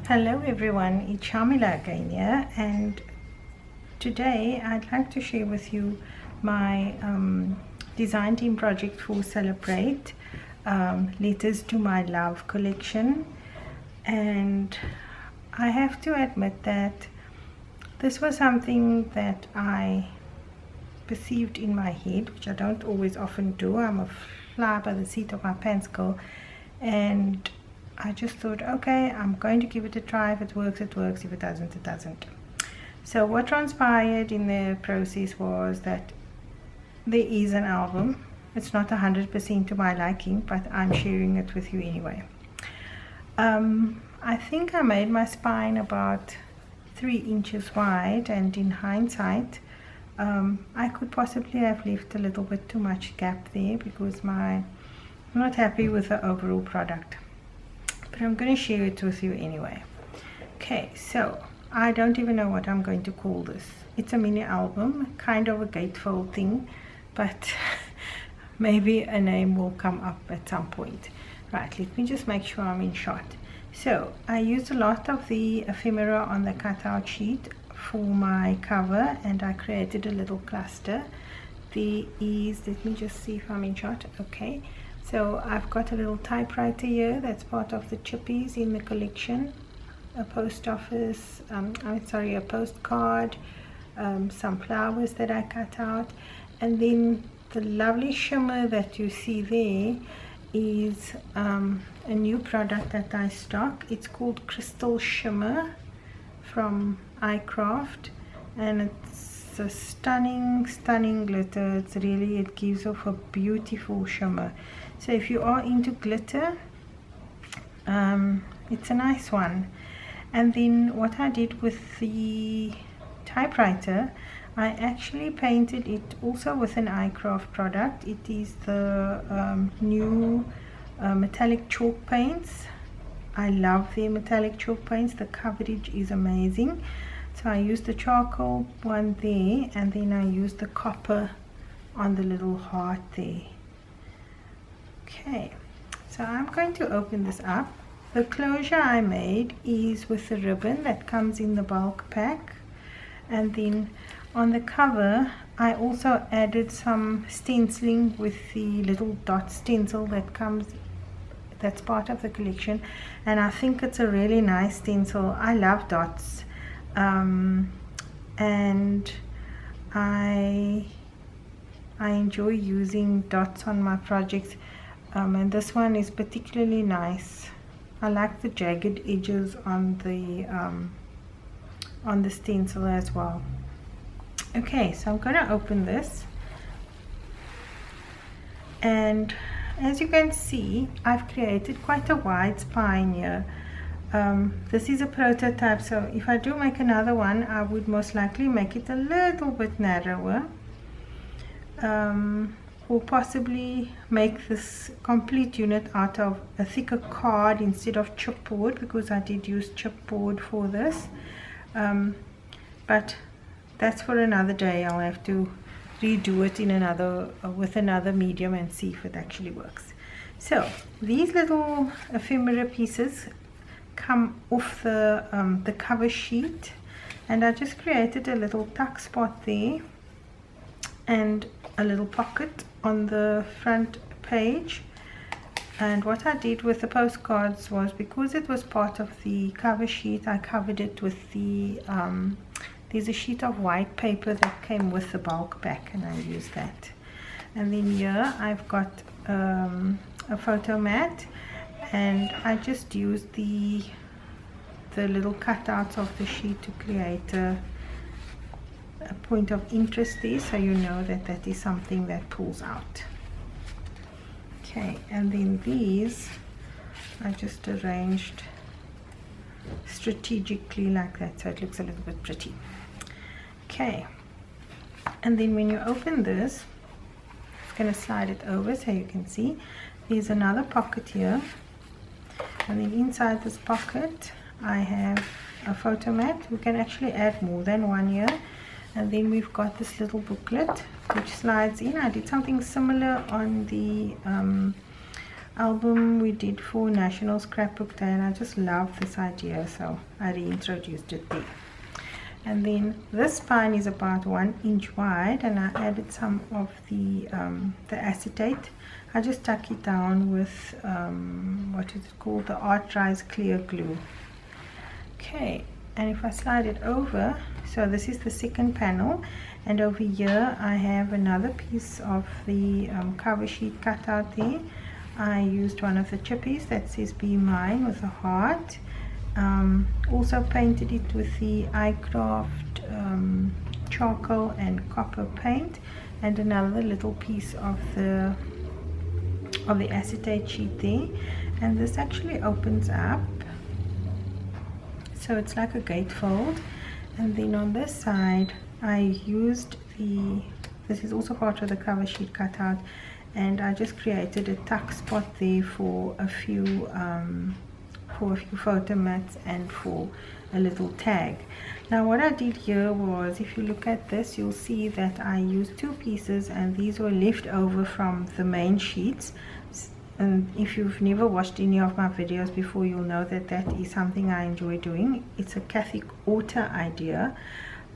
Hello everyone, it's Shamila again here, and today I'd like to share with you my design team project for Celebr8, Letters to My Love collection. And I have to admit that this was something that I perceived in my head, which I don't always often do. I'm a fly by the seat of my pants girl, and I just thought, okay, I'm going to give it a try. If it works, it works. If it doesn't, it doesn't. So what transpired in the process was that there is an album. It's not 100% to my liking, but I'm sharing it with you anyway. I think I made my spine about 3 inches wide, and in hindsight, I could possibly have left a little bit too much gap there because I'm not happy with the overall product. But I'm going to share it with you anyway. Okay, so I don't even know what I'm going to call this. It's a mini album, kind of a gatefold thing, but maybe a name will come up at some point. Right, let me just make sure I'm in shot. So I used a lot of the ephemera on the cutout sheet for my cover, and I created a little cluster. There is, let me just see if I'm in shot. Okay, so I've got a little typewriter here that's part of the chippies in the collection, a post office, a postcard, some flowers that I cut out, and then the lovely shimmer that you see there is a new product that I stock. It's called Crystal Shimmer from iCraft, and it's a stunning glitter. It gives off a beautiful shimmer. So if you are into glitter, it's a nice one. And then what I did with the typewriter, I actually painted it also with an iCraft product. It is the new metallic chalk paints. I love their metallic chalk paints. The coverage is amazing. So I used the charcoal one there, and then I used the copper on the little heart there. Okay, so I'm going to open this up. The closure I made is with the ribbon that comes in the bulk pack, and then on the cover I also added some stenciling with the little dot stencil that's part of the collection, and I think it's a really nice stencil. I love dots, and I enjoy using dots on my projects, and this one is particularly nice. I like the jagged edges on the stencil as well. Okay, so I'm going to open this, and as you can see, I've created quite a wide spine here. This is a prototype, so if I do make another one, I would most likely make it a little bit narrower, or possibly make this complete unit out of a thicker card instead of chipboard, because I did use chipboard for this, but that's for another day. I'll have to redo it in with another medium and see if it actually works. So these little ephemera pieces come off the cover sheet, and I just created a little tuck spot there and a little pocket on the front page. And what I did with the postcards was, because it was part of the cover sheet, I covered it with the there's a sheet of white paper that came with the bulk pack, and I used that. And then here I've got a photo mat, and I just used the little cutouts of the sheet to create a point of interest there, so you know that that is something that pulls out. Okay, and then these I just arranged strategically like that, so it looks a little bit pretty. Okay, and then when you open this, it's going to slide it over so you can see there's another pocket here, and then inside this pocket I have a photo mat. We can actually add more than one here, and then we've got this little booklet which slides in. I did something similar on the album we did for National Scrapbook Day, and I just love this idea, so I reintroduced it there. And then this spine is about 1 inch wide, and I added some of the acetate. I just stuck it down with what is it called, the Art Dries clear glue. Okay, and if I slide it over, so this is the second panel, and over here I have another piece of the cover sheet cut out there. I used one of the chippies that says "Be Mine" with a heart. Also painted it with the iCraft charcoal and copper paint, and another little piece of the acetate sheet there. And this actually opens up, so it's like a gatefold. And then on this side I used this is also part of the cover sheet cutout, and I just created a tuck spot there for a few photo mats and for a little tag. Now what I did here was, if you look at this, you'll see that I used 2 pieces, and these were left over from the main sheets. And if you've never watched any of my videos before, you'll know that that is something I enjoy doing. It's a Kathy Orter idea.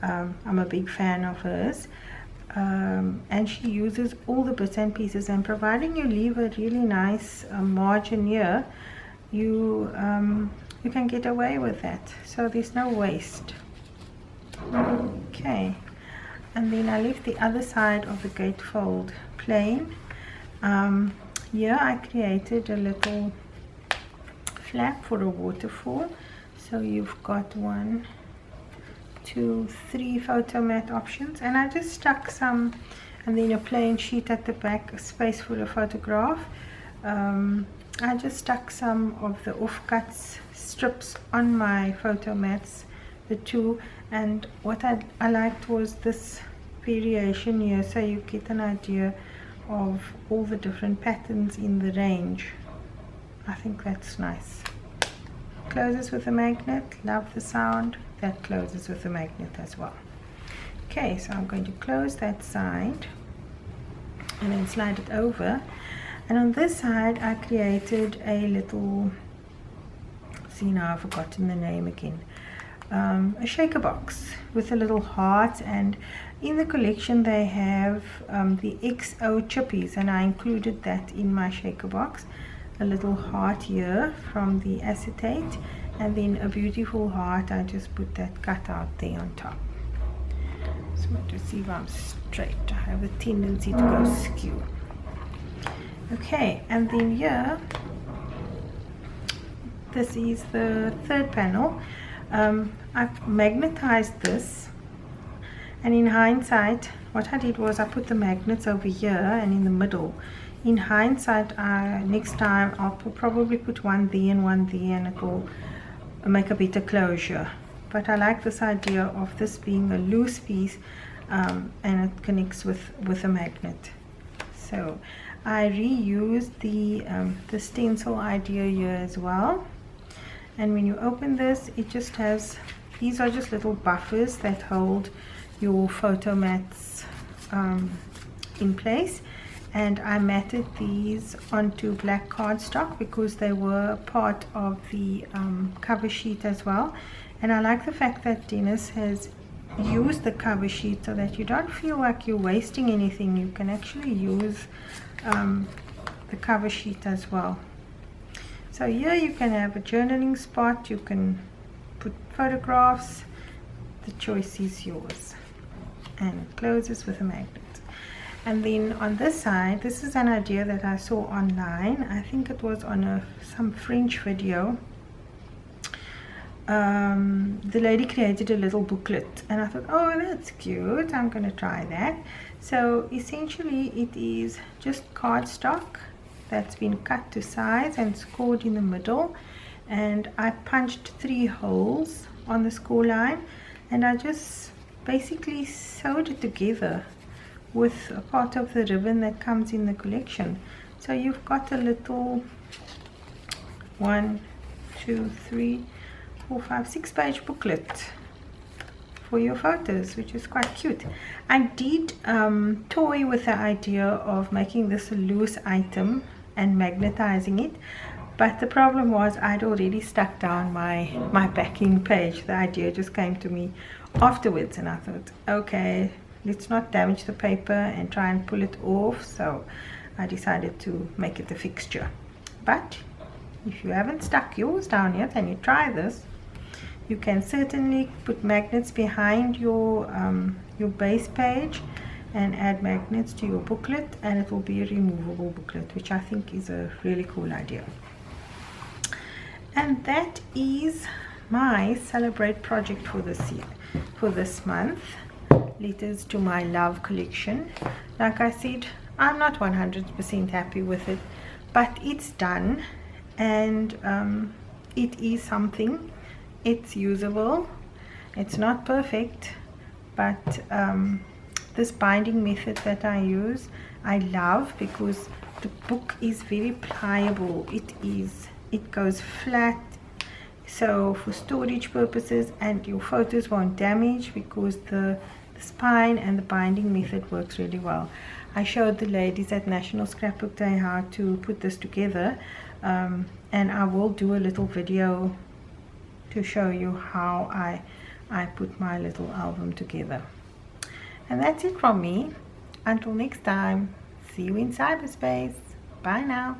I'm a big fan of hers. And she uses all the bits and pieces, and providing you leave a really nice margin here, you can get away with that, so there's no waste. Okay, and then I left the other side of the gatefold plain. Here I created a little flap for a waterfall, so you've got 1, 2, 3 photo mat options, and I just stuck some, and then a plain sheet at the back, a space for a photograph. I just stuck some of the offcuts strips on my photo mats, the 2, and what I liked was this variation here, so you get an idea of all the different patterns in the range. I think that's nice. Closes with a magnet, love the sound. That closes with a magnet as well. Okay, so I'm going to close that side and then slide it over. And on this side I created a little, see now I've forgotten the name again, a shaker box with a little heart, and in the collection they have the XO chippies, and I included that in my shaker box. A little heart here from the acetate, and then a beautiful heart. I just put that cut out there on top. So to see if I'm straight, I have a tendency to go skew. Okay, and then here, this is the third panel. I've magnetized this, and in hindsight what I did was I put the magnets over here and in the middle. In hindsight, next time I'll probably put one there and one there, and it will make a better closure. But I like this idea of this being a loose piece, and it connects with a magnet. So I reused the stencil idea here as well. And when you open this, it just has, these are just little buffers that hold your photo mats in place. And I matted these onto black cardstock because they were part of the cover sheet as well. And I like the fact that Dennis has used the cover sheet so that you don't feel like you're wasting anything. You can actually use the cover sheet as well. So here you can have a journaling spot, you can put photographs, the choice is yours. And it closes with a magnet. And then on this side, this is an idea that I saw online. I think it was on some French video. The lady created a little booklet, and I thought, oh, that's cute, I'm going to try that. So essentially it is just cardstock that's been cut to size and scored in the middle, and I punched 3 holes on the score line, and I just basically sewed it together with a part of the ribbon that comes in the collection. So you've got a little 1, 2, 3, 4, 5, 6 page booklet for your photos, which is quite cute. I did toy with the idea of making this a loose item and magnetizing it. But the problem was I'd already stuck down my backing page. The idea just came to me afterwards, and I thought, okay, let's not damage the paper and try and pull it off. So I decided to make it a fixture. But if you haven't stuck yours down yet and you try this, you can certainly put magnets behind your base page and add magnets to your booklet, and it will be a removable booklet, which I think is a really cool idea. And that is my Celebrate project for this year, for this month. Letters to My Love collection. Like I said, I'm not 100% happy with it, but it's done, and it is something. It's usable. It's not perfect, but this binding method that I use, I love, because the book is very pliable. It goes flat, so for storage purposes, and your photos won't damage because the spine and the binding method works really well. I showed the ladies at National Scrapbook Day how to put this together, and I will do a little video to show you how I put my little album together. And that's it from me. Until next time, see you in cyberspace. Bye now.